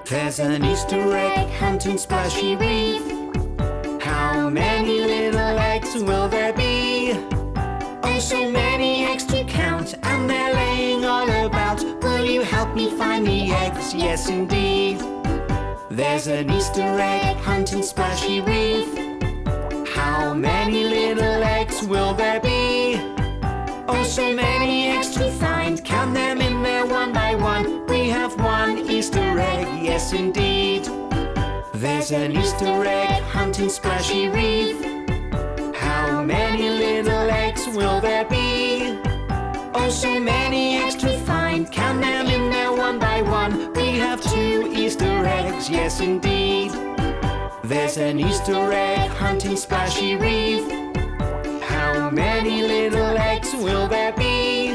There's an Easter egg hunt in Splashy Reef. How many little eggs will there be? Oh, so many eggs to count, and they're laying all about. Will you help me find the eggs? Yes, indeed. There's an Easter egg hunt in Splashy Reef. How many little eggs will there be? Oh, so many eggs to find, count them in there one by one. We have one Easter egg, yes indeed. There's an Easter egg hunt in Splashy Reef. How many little eggs will there be? Oh, so many eggs to find, count them in there one by one. We have two Easter eggs, yes indeed. There's an Easter egg hunt in Splashy Reef. How many little eggs will there be?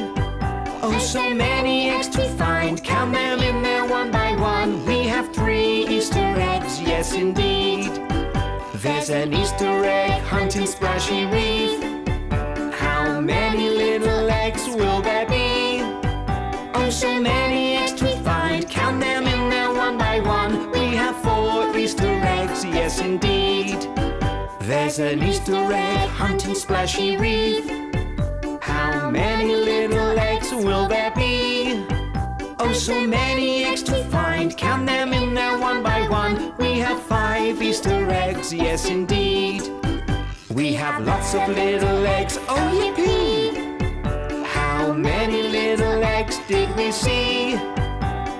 Oh, so many eggs to find, count them in there one by one. We have three Easter eggs, yes indeed. There's an Easter egg hunt in Splashy Reef. How many little eggs will there be? Oh, so many eggs to find, count them in there one by one. We have four Easter eggs, yes indeed. There's an Easter egg hunt in Splashy Reef. How many little eggs will there be? Oh, so many eggs to find, count them in there one by one. We have five Easter eggs, yes indeed. We have lots of little eggs, oh yippee! How many little eggs did we see?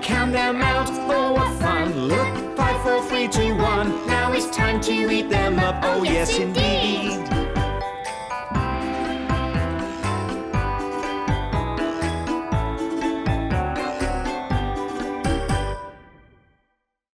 Count them out, oh what fun! Look, 5, 4, 3, 2, 1. Now it's time to eat them up, oh yes indeed.